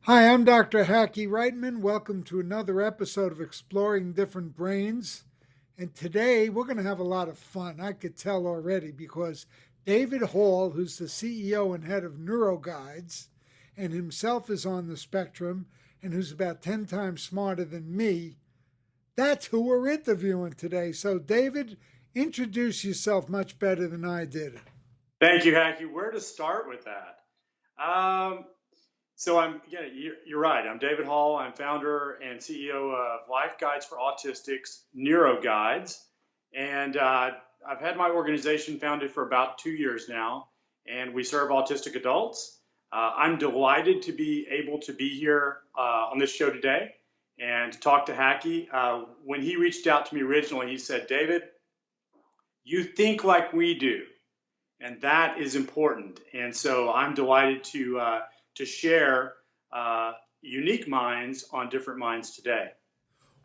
Hi, I'm Dr. Hackey Reitman. Welcome to another episode of Exploring Different Brains. And today we're going to have a lot of fun. I could tell already because David Hall, who's the CEO and head of NeuroGuides, and himself is on the spectrum and who's about 10 times smarter than me, that's who we're interviewing today. So, David, introduce yourself much better than I did. Thank you, Hackey. Where to start with that? You're right. I'm David Hall. I'm founder and CEO of Life Guides for Autistics, NeuroGuides. And I've had my organization founded for about 2 years now, and we serve autistic adults. I'm delighted to be able to be here on this show today and to talk to Hackey. When he reached out to me originally, he said, David, you think like we do, and that is important. And so I'm delighted to share unique minds on different minds today.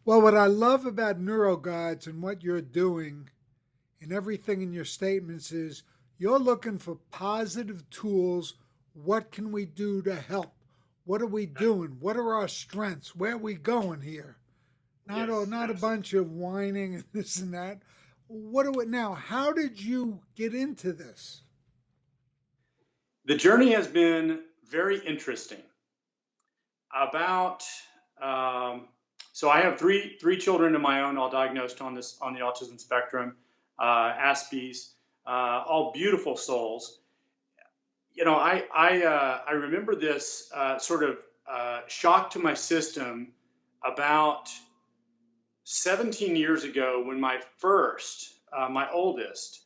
Well, what I love about NeuroGuides and what you're doing and everything in your statements is you're looking for positive tools. What can we do to help? What are we doing? What are our strengths? Where are we going here? Not a bunch of whining and this and that. Now, how did you get into this? The journey has been very interesting. So I have three children of my own, all diagnosed on the autism spectrum, Aspies, all beautiful souls. You know, I remember this sort of shock to my system about 17 years ago when my oldest,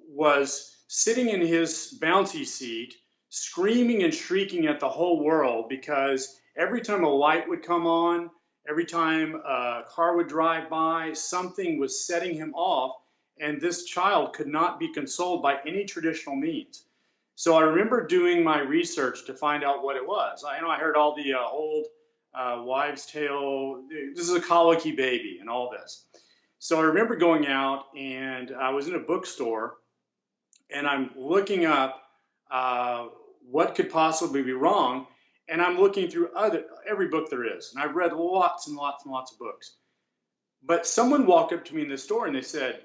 was sitting in his bouncy seat, screaming and shrieking at the whole world because every time a light would come on, every time a car would drive by, something was setting him off, and this child could not be consoled by any traditional means. So I remember doing my research to find out what it was. I heard all the old wives' tale, this is a colicky baby and all this. So I remember going out, and I was in a bookstore, and I'm looking up what could possibly be wrong, and I'm looking through every book there is, and I've read lots and lots and lots of books. But someone walked up to me in the store, and they said,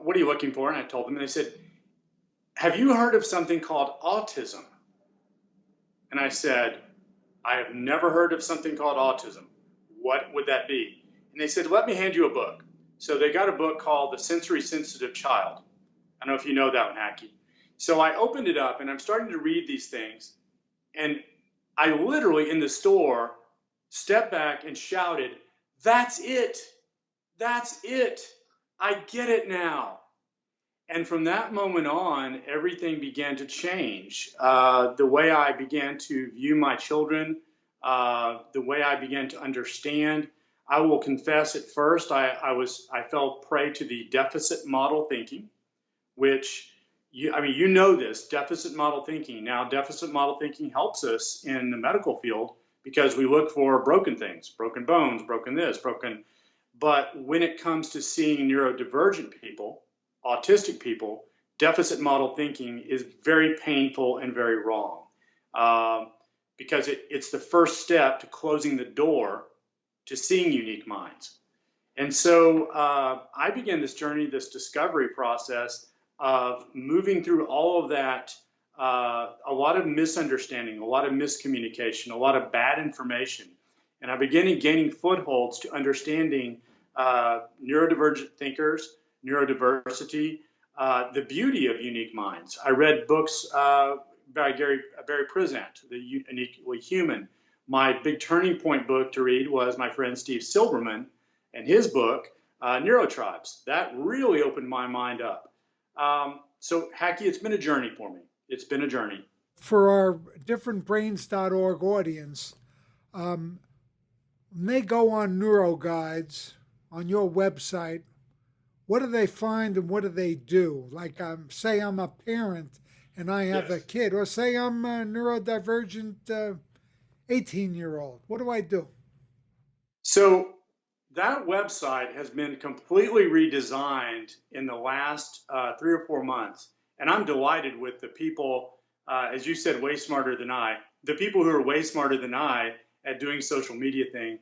what are you looking for? And I told them, and they said, have you heard of something called autism? And I said, I have never heard of something called autism. What would that be? And they said, let me hand you a book. So they got a book called The Sensory Sensitive Child. I don't know if you know that one, Hackey. So I opened it up, and I'm starting to read these things, and I literally in the store stepped back and shouted, that's it. That's it. I get it now. And from that moment on, everything began to change. The way I began to view my children, the way I began to understand. I will confess at first I fell prey to the deficit model thinking, which you know this, deficit model thinking. Now, deficit model thinking helps us in the medical field because we look for broken things, broken bones, broken this, broken. But when it comes to seeing neurodivergent people, autistic people, deficit model thinking is very painful and very wrong because it's the first step to closing the door to seeing unique minds. And so I began this journey, this discovery process of moving through all of that, a lot of misunderstanding, a lot of miscommunication, a lot of bad information. And I began gaining footholds to understanding neurodivergent thinkers, neurodiversity, the beauty of unique minds. I read books by Barry Prisant, The Uniquely Human. My big turning point book to read was my friend Steve Silberman and his book, Neurotribes. That really opened my mind up. So, Hackey, it's been a journey for me. It's been a journey. For our differentbrains.org audience, when they go on NeuroGuides, on your website, what do they find and what do they do? Like, say I'm a parent and I have a kid, or say I'm a neurodivergent 18-year-old. What do I do? So that website has been completely redesigned in the last 3 or 4 months. And I'm delighted with the people, as you said, way smarter than I, the people who are way smarter than I at doing social media things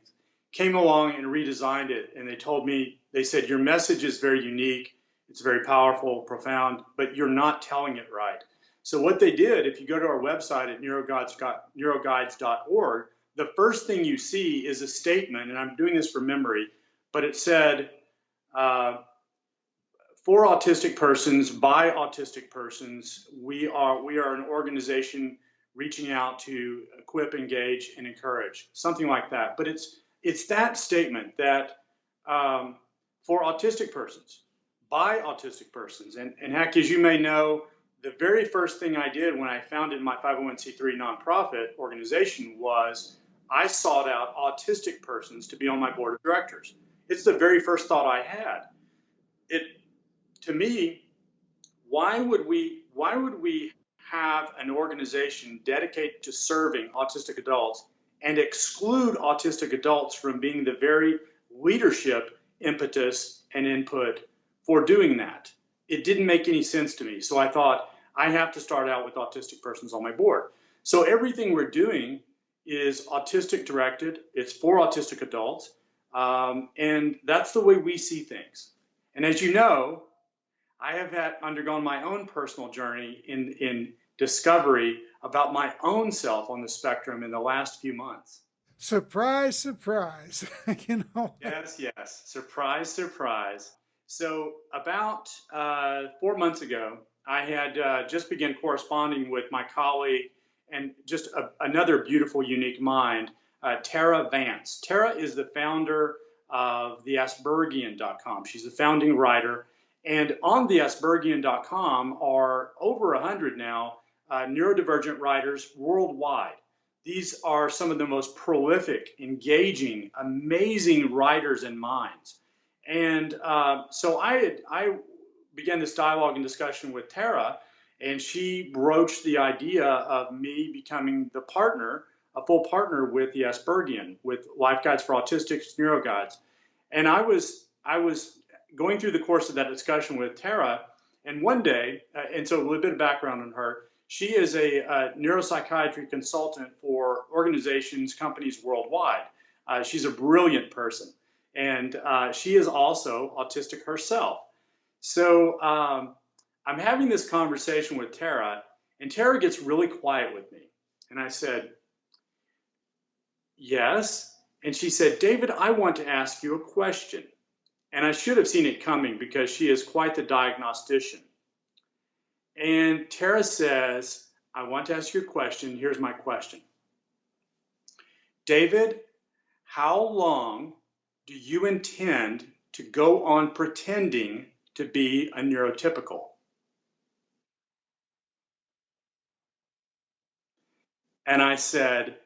came along and redesigned it. And they told me, they said, your message is very unique. It's very powerful, profound, but you're not telling it right. So what they did, if you go to our website at neuroguides.org, the first thing you see is a statement, and I'm doing this from memory, but it said, for autistic persons, by autistic persons, we are an organization reaching out to equip, engage, and encourage, something like that. But it's that statement that for autistic persons, by autistic persons, and heck, as you may know, the very first thing I did when I founded my 501c3 nonprofit organization was I sought out autistic persons to be on my board of directors. It's the very first thought I had. To me, why would we have an organization dedicated to serving autistic adults and exclude autistic adults from being the very leadership impetus and input for doing that? It didn't make any sense to me. So I thought, I have to start out with autistic persons on my board. So everything we're doing is autistic directed. It's for autistic adults. And that's the way we see things. And as you know, I have undergone my own personal journey in discovery about my own self on the spectrum in the last few months. Surprise, surprise. Yes, yes. Surprise, surprise. So about 4 months ago, I had just begun corresponding with my colleague and just another beautiful, unique mind, Tara Vance. Tara is the founder of the Aspergian.com. She's the founding writer. And on the Aspergian.com are over 100 now neurodivergent writers worldwide. These are some of the most prolific, engaging, amazing writers and minds. And so I began this dialogue and discussion with Tara, and she broached the idea of me becoming the partner, a full partner with the Aspergian, with Life Guides for Autistics, NeuroGuides. And I was going through the course of that discussion with Tara, and one day, and so a little bit of background on her, she is a neuropsychiatry consultant for organizations, companies worldwide. She's a brilliant person, and she is also autistic herself. So I'm having this conversation with Tara, and Tara gets really quiet with me. And I said, yes. And she said, David, I want to ask you a question. And I should have seen it coming because she is quite the diagnostician. And Tara says, I want to ask you a question. Here's my question. David, how long do you intend to go on pretending to be a neurotypical? And I said,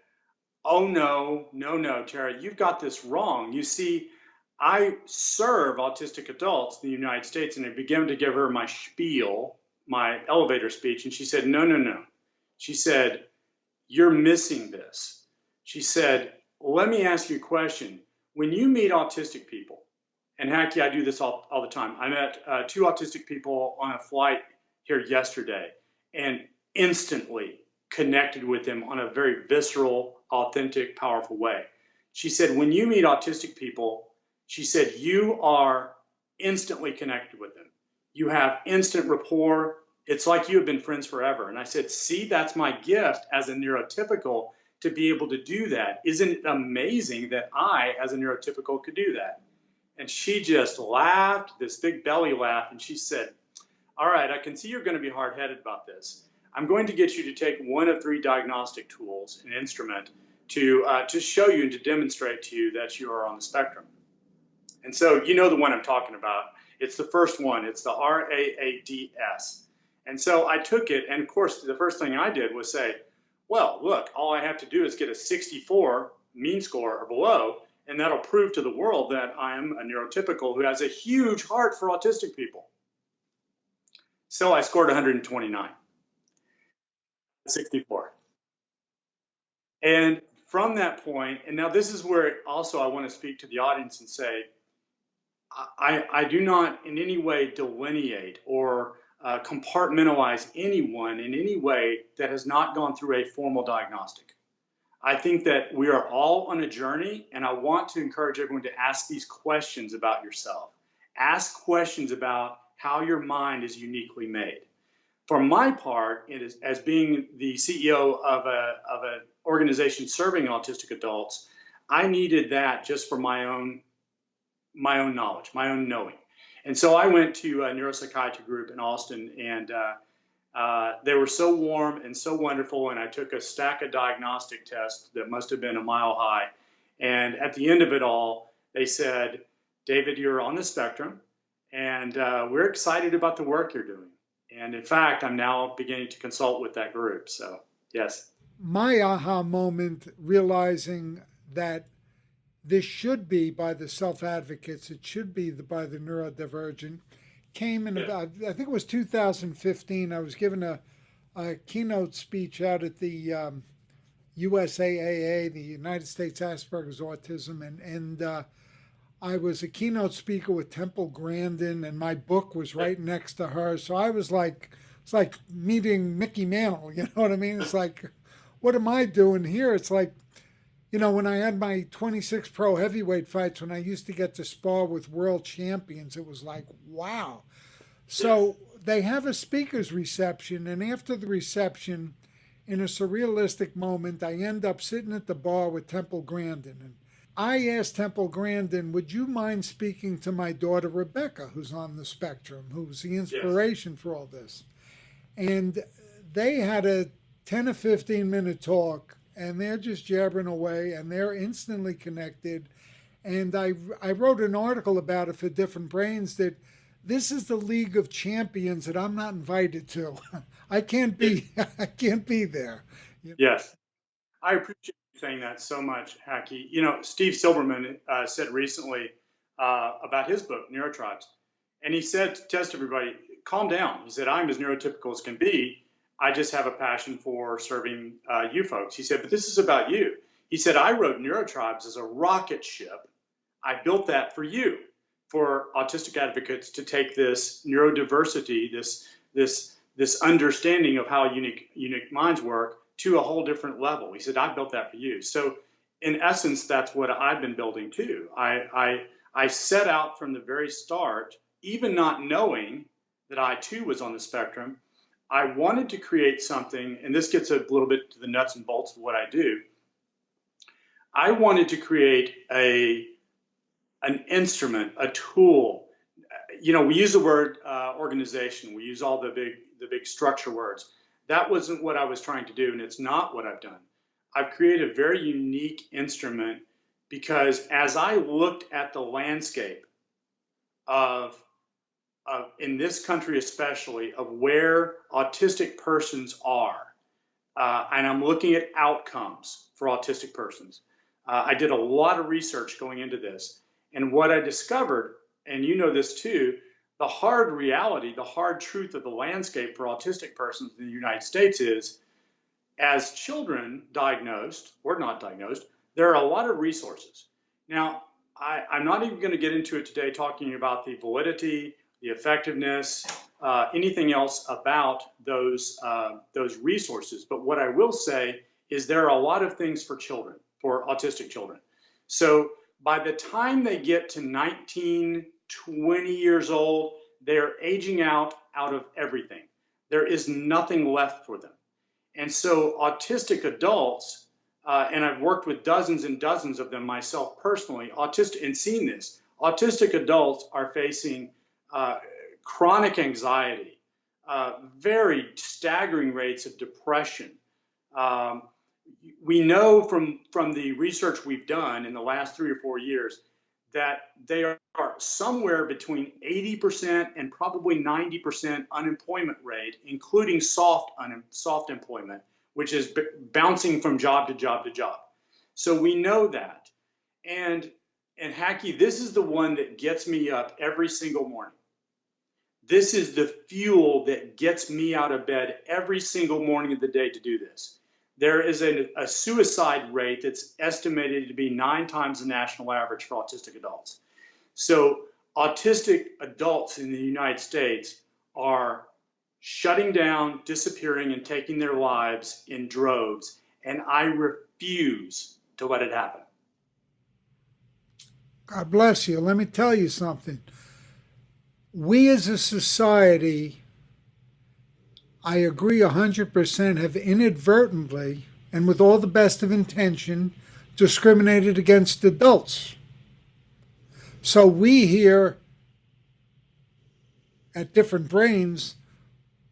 oh, no, Tara, you've got this wrong. You see, I serve autistic adults in the United States, and I began to give her my spiel, my elevator speech, and she said, no. She said, you're missing this. She said, let me ask you a question. When you meet autistic people, and heck, I do this all the time. I met 2 autistic people on a flight here yesterday and instantly connected with them on a very visceral, authentic, powerful way. She said, when you meet autistic people, she said, you are instantly connected with them. You have instant rapport. It's like you have been friends forever. And I said, see, that's my gift as a neurotypical to be able to do that. Isn't it amazing that I, as a neurotypical, could do that? And she just laughed, this big belly laugh, and she said, all right, I can see you're going to be hard-headed about this. I'm going to get you to take one of 3 diagnostic tools, an instrument, to show you and to demonstrate to you that you are on the spectrum. And so you know the one I'm talking about. It's the first one. It's the RAADS. And so I took it, and of course, the first thing I did was say, well, look, all I have to do is get a 64 mean score or below, and that'll prove to the world that I'm a neurotypical who has a huge heart for autistic people. So I scored 129, 64. And from that point, and now this is where also I want to speak to the audience and say, I do not in any way delineate or compartmentalize anyone in any way that has not gone through a formal diagnostic. I think that we are all on a journey, and I want to encourage everyone to ask these questions about yourself. Ask questions about how your mind is uniquely made. For my part, it is, as being the CEO of an organization serving autistic adults, I needed that just for my own knowledge, my own knowing. And so I went to a neuropsychiatry group in Austin, and they were so warm and so wonderful. And I took a stack of diagnostic tests that must have been a mile high. And at the end of it all, they said, David, you're on the spectrum, and we're excited about the work you're doing. And in fact, I'm now beginning to consult with that group. So, yes. My aha moment, realizing that this should be by the self-advocates, it should be by the neurodivergent, came in about, I think it was 2015. I was given a keynote speech out at the USAAA, the United States Asperger's Autism, and I was a keynote speaker with Temple Grandin, and my book was right next to her. So I was like, it's like meeting Mickey Mantle, you know what I mean? It's like, what am I doing here? It's like, you know, when I had my 26 pro heavyweight fights, when I used to get to spar with world champions, it was like, wow. So they have a speaker's reception, and after the reception, in a surrealistic moment, I end up sitting at the bar with Temple Grandin. And I asked Temple Grandin, would you mind speaking to my daughter, Rebecca, who's on the spectrum, who's the inspiration for all this? And they had a 10 or 15 minute talk, and they're just jabbering away, and they're instantly connected. And I wrote an article about it for Different Brains, that this is the League of Champions that I'm not invited to. I can't be there. Yes. I appreciate you saying that so much, Hackey. You know, Steve Silberman said recently about his book, NeuroTribes, and he said to test everybody, calm down. He said, I'm as neurotypical as can be. I just have a passion for serving you folks. He said, but this is about you. He said, I wrote NeuroTribes as a rocket ship. I built that for you, for autistic advocates to take this neurodiversity, this understanding of how unique minds work to a whole different level. He said, I built that for you. So in essence, that's what I've been building too. I set out from the very start, even not knowing that I too was on the spectrum. I wanted to create something, and this gets a little bit to the nuts and bolts of what I do. I wanted to create an instrument, a tool. You know, we use the word organization. We use all the big structure words. That wasn't what I was trying to do, and it's not what I've done. I've created a very unique instrument because as I looked at the landscape of in this country especially, of where autistic persons are, and I'm looking at outcomes for autistic persons. I did a lot of research going into this, and what I discovered, and you know this too, the hard reality, the hard truth of the landscape for autistic persons in the United States is, as children diagnosed or not diagnosed, there are a lot of resources. Now, I'm not even going to get into it today talking about the validity, the effectiveness, anything else about those resources. But what I will say is there are a lot of things for children, for autistic children. So by the time they get to 19, 20 years old, they're aging out of everything. There is nothing left for them. And so autistic adults, and I've worked with dozens and dozens of them myself personally, and seen this, autistic adults are facing chronic anxiety, very staggering rates of depression. We know from the research we've done in the last 3 or 4 years that they are somewhere between 80% and probably 90% unemployment rate, including soft employment, which is bouncing from job to job to job. So we know that. And Hackey, this is the one that gets me up every single morning. This is the fuel that gets me out of bed every single morning of the day to do this. There is a suicide rate that's estimated to be 9 times the national average for autistic adults. So autistic adults in the United States are shutting down, disappearing, and taking their lives in droves. And I refuse to let it happen. God bless you. Let me tell you something. We as a society, I agree 100%, have inadvertently and with all the best of intention discriminated against adults. So we here at Different Brains,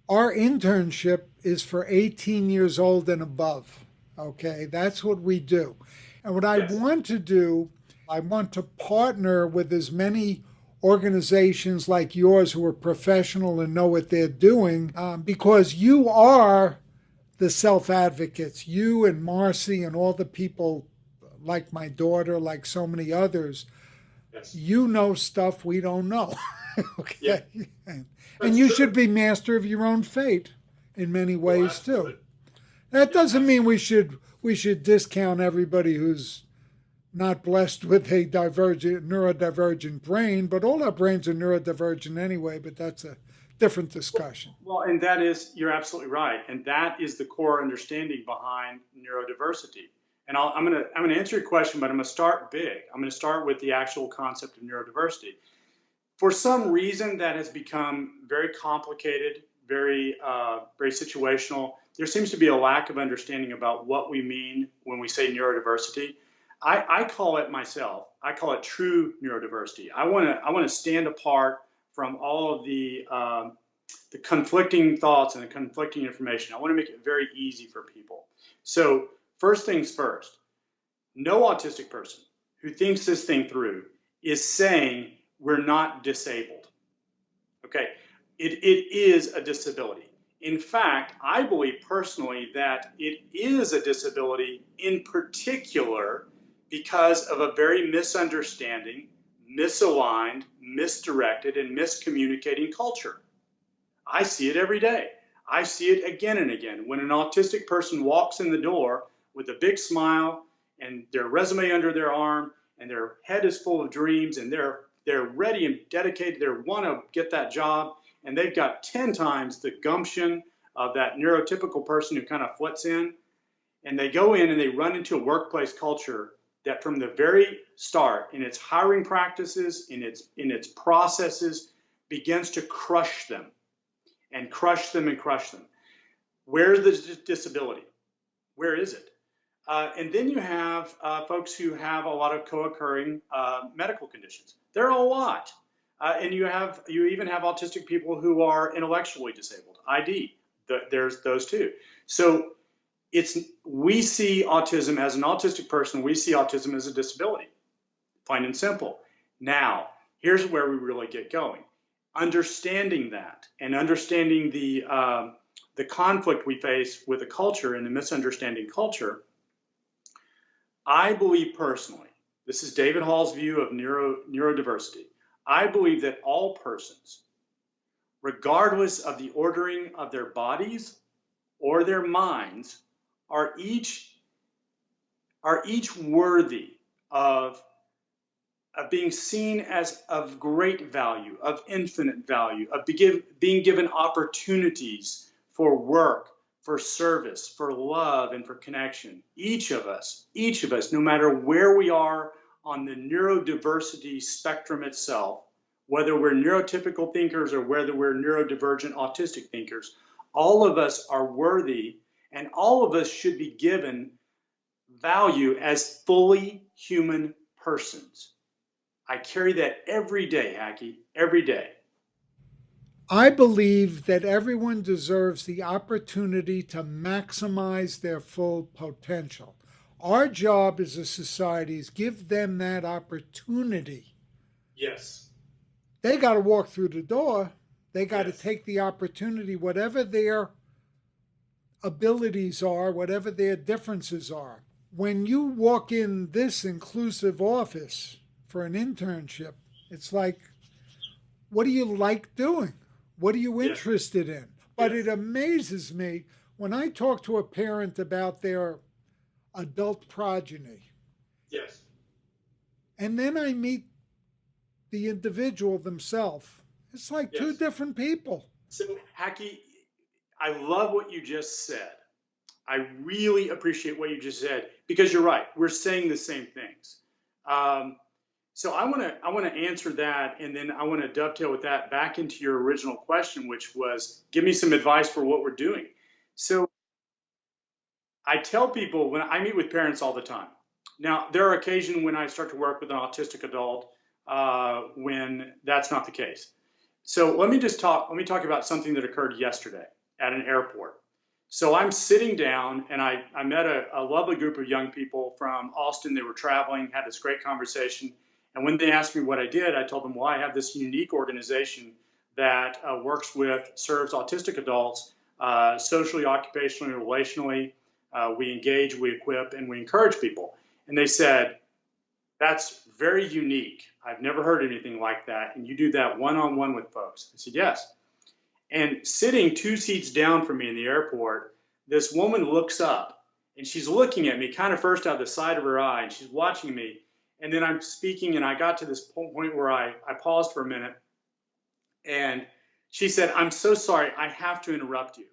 our internship is for 18 years old and above. Okay, that's what we do. And what I want to do, I want to partner with as many organizations like yours who are professional and know what they're doing, because you are the self-advocates, you and Marcy and all the people like my daughter, like so many others. Yes. You know stuff we don't know. Okay. Yeah. And you should be master of your own fate in many ways too. That Yeah, doesn't mean we should discount everybody who's not blessed with a neurodivergent brain, but all our brains are neurodivergent anyway, but that's a different discussion. Well, and that is, you're absolutely right. And that is the core understanding behind neurodiversity. And I'm going to answer your question, but I'm going to start big. I'm going to start with the actual concept of neurodiversity. For some reason, that has become very complicated, very situational. There seems to be a lack of understanding about what we mean when we say neurodiversity. I call it myself. I call it true neurodiversity. I want to stand apart from all of the conflicting thoughts and the conflicting information. I want to make it very easy for people. So first things first, no autistic person who thinks this thing through is saying we're not disabled. Okay, it is a disability. In fact, I believe personally that it is a disability in particular because of a very misunderstanding, misaligned, misdirected, and miscommunicating culture. I see it every day. I see it again and again. When an autistic person walks in the door with a big smile and their resume under their arm and their head is full of dreams and they're ready and dedicated, they want to get that job, and they've got 10 times the gumption of that neurotypical person who kind of flits in, and they go in and they run into a workplace culture that from the very start, in its hiring practices, in its processes, begins to crush them and crush them and crush them. Where's the disability? Where is it? And then you have folks who have a lot of co-occurring medical conditions. There are a lot. And you even have autistic people who are intellectually disabled, ID. There's those too. So we see autism as an autistic person, we see autism as a disability, plain and simple. Now, here's where we really get going. Understanding that and understanding the conflict we face with the culture and the misunderstanding culture, I believe personally, this is David Hall's view of neurodiversity, I believe that all persons, regardless of the ordering of their bodies or their minds, are each worthy of being seen as of great value, of infinite value, of being given opportunities for work, for service, for love, and for connection. Each of us, no matter where we are on the neurodiversity spectrum itself, whether we're neurotypical thinkers or whether we're neurodivergent autistic thinkers, all of us are worthy and all of us should be given value as fully human persons. I carry that every day, Hacky, every day. I believe that everyone deserves the opportunity to maximize their full potential. Our job as a society is give them that opportunity. Yes. They got to walk through the door. They got to Yes. take the opportunity, whatever their abilities are, whatever their differences are. When you walk in this inclusive office for an internship, it's like, what do you like doing? What are you interested in? But it amazes me when I talk to a parent about their adult progeny. Yes. And then I meet the individual themselves. It's like two different people. So, Hacky, I love what you just said. I really appreciate what you just said, because you're right. We're saying the same things. So I want to answer that, and then I want to dovetail with that back into your original question, which was, give me some advice for what we're doing. So I tell people, when I meet with parents all the time. Now, there are occasions when I start to work with an autistic adult when that's not the case. So let me talk about something that occurred yesterday at an airport. So I'm sitting down, and I met a lovely group of young people from Austin. They were traveling, had this great conversation. And when they asked me what I did, I told them, well, I have this unique organization that serves autistic adults socially, occupationally, relationally. We engage, we equip, and we encourage people. And they said, that's very unique. I've never heard anything like that. And you do that one-on-one with folks. I said, yes. And sitting 2 seats down from me in the airport, this woman looks up, and she's looking at me kind of first out of the side of her eye, and she's watching me. And then I'm speaking, and I got to this point where I paused for a minute, and she said, I'm so sorry, I have to interrupt you.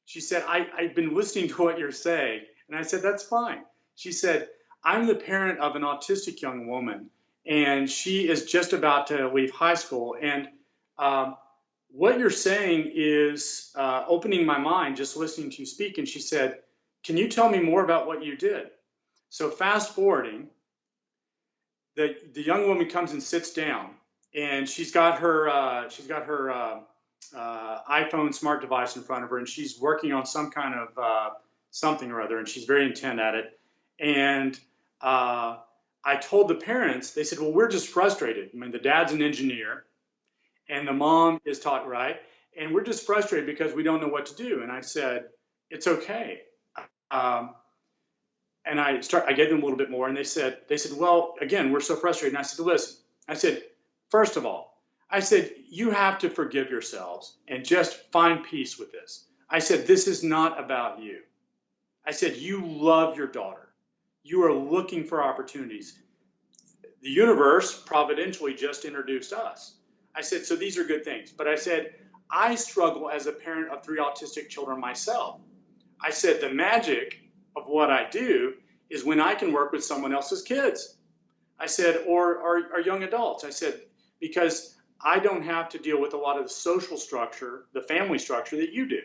She said, I've been listening to what you're saying. And I said, that's fine. She said, I'm the parent of an autistic young woman, and she is just about to leave high school. And what you're saying is opening my mind just listening to you speak. And she said, can you tell me more about what you did? So fast forwarding, the young woman comes and sits down, and she's got her iPhone smart device in front of her, and she's working on some kind of something or other, and she's very intent at it. And I told the parents, they said, well, we're just frustrated. I mean, the dad's an engineer, and the mom is taught right, and we're just frustrated because we don't know what to do. And I said, it's okay. And I gave them a little bit more, and they said, well, again, we're so frustrated. And I said, listen, I said, first of all, I said, you have to forgive yourselves and just find peace with this. I said, this is not about you. I said, you love your daughter. You are looking for opportunities. The universe providentially just introduced us. I said, so these are good things. But I said, I struggle as a parent of 3 autistic children myself. I said, the magic of what I do is when I can work with someone else's kids. I said, or young adults. I said, because I don't have to deal with a lot of the social structure, the family structure that you do.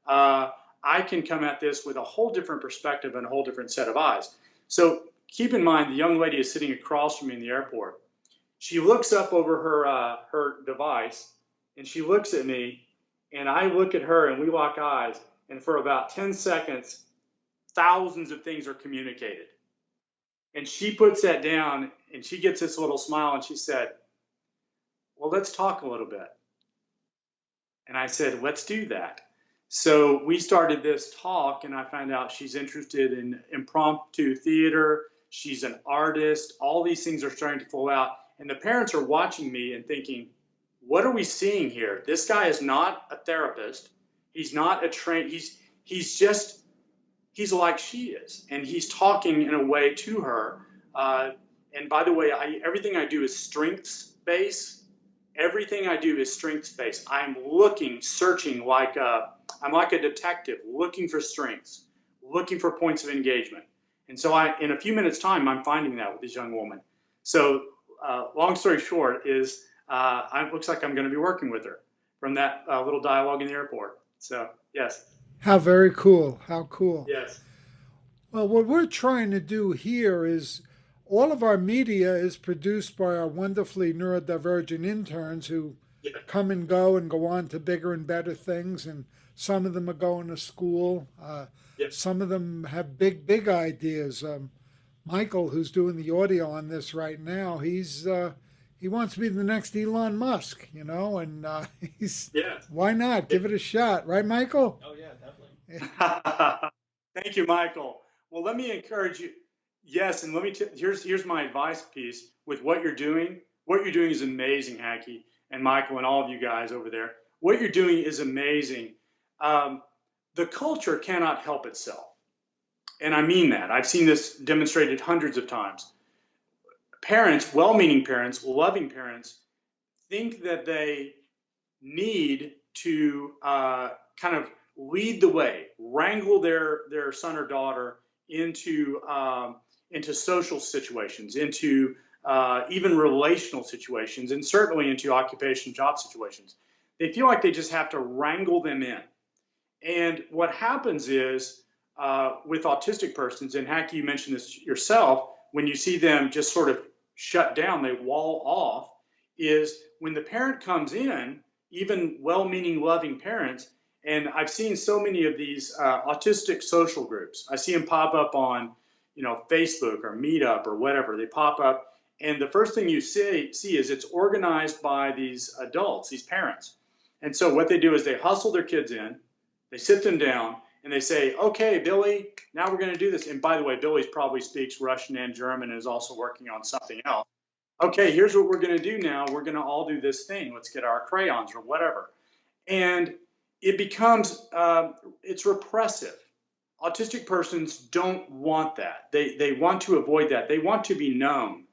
I can come at this with a whole different perspective and a whole different set of eyes. So keep in mind, the young lady is sitting across from me in the airport. She looks up over her device, and she looks at me, and I look at her, and we lock eyes. And for about 10 seconds, thousands of things are communicated. And she puts that down, and she gets this little smile, and she said, well, let's talk a little bit. And I said, let's do that. So we started this talk, and I found out she's interested in impromptu theater. She's an artist. All these things are starting to flow out. And the parents are watching me and thinking, what are we seeing here? This guy is not a therapist. He's not a trained, he's like she is. And he's talking in a way to her. And by the way, everything I do is strengths-based. Everything I do is strengths-based. I'm looking, searching I'm like a detective, looking for strengths, looking for points of engagement. And so in a few minutes' time, I'm finding that with this young woman. So long story short is, it looks like I'm going to be working with her from that little dialogue in the airport. So, yes. How very cool. How cool. Yes. Well, what we're trying to do here is all of our media is produced by our wonderfully neurodivergent interns who come and go on to bigger and better things. And some of them are going to school. Some of them have big ideas. Michael, who's doing the audio on this right now, he wants to be the next Elon Musk, and why not? Give it a shot. Right, Michael? Oh, yeah, definitely. Thank you, Michael. Well, let me encourage you. Yes, and here's my advice piece with what you're doing. What you're doing is amazing, Hacky and Michael and all of you guys over there. What you're doing is amazing. The culture cannot help itself. And I mean that. I've seen this demonstrated hundreds of times. Parents, well-meaning parents, loving parents, think that they need to kind of lead the way, wrangle their son or daughter into social situations, into even relational situations, and certainly into occupation job situations. They feel like they just have to wrangle them in. And what happens is with autistic persons, and Hack, you mentioned this yourself, when you see them just sort of shut down, they wall off, is when the parent comes in, even well-meaning, loving parents, and I've seen so many of these autistic social groups. I see them pop up on, Facebook or Meetup or whatever. They pop up, and the first thing you see is it's organized by these adults, these parents. And so what they do is they hustle their kids in, they sit them down, and they say, okay, Billy, now we're going to do this. And by the way, Billy probably speaks Russian and German and is also working on something else. Okay, here's what we're going to do now. We're going to all do this thing. Let's get our crayons or whatever. And it becomes, it's repressive. Autistic persons don't want that. They want to avoid that. They want to be known.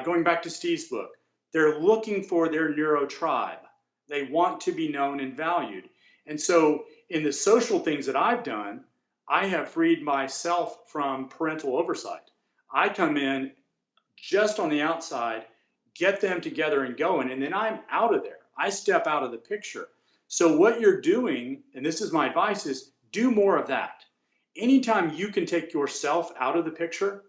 Going back to Steve's book, they're looking for their neuro tribe. They want to be known and valued. And so in the social things that I've done, I have freed myself from parental oversight. I come in just on the outside, get them together and going, and then I'm out of there. I step out of the picture. So what you're doing, and this is my advice, is do more of that. Anytime you can take yourself out of the picture,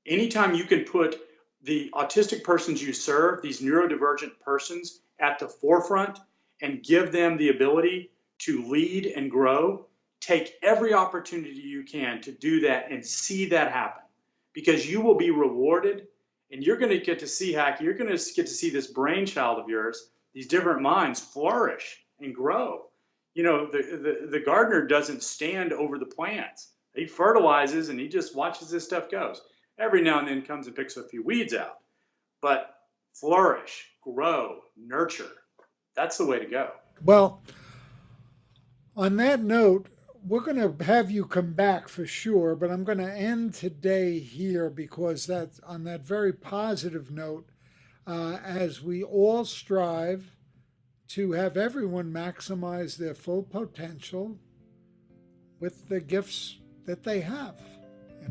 anytime you can put the autistic persons you serve, these neurodivergent persons, at the forefront and give them the ability to lead and grow, take every opportunity you can to do that and see that happen. Because you will be rewarded, and you're going to get to see, Hack, you're going to get to see this brainchild of yours, these different minds flourish and grow. The gardener doesn't stand over the plants. He fertilizes and he just watches this stuff goes. Every now and then comes and picks a few weeds out. But flourish, grow, nurture. That's the way to go. Well, on that note, we're going to have you come back for sure, but I'm going to end today here because that's on that very positive note, as we all strive to have everyone maximize their full potential with the gifts that they have,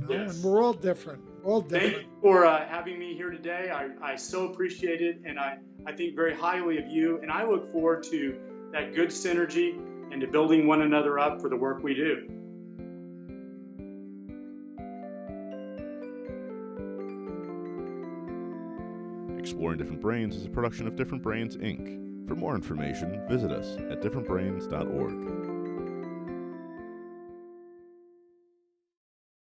Yes. And we're all different, Thank you for having me here today. I so appreciate it, and I think very highly of you, and I look forward to that good synergy and to building one another up for the work we do. Exploring Different Brains is a production of Different Brains, Inc. For more information, visit us at differentbrains.org.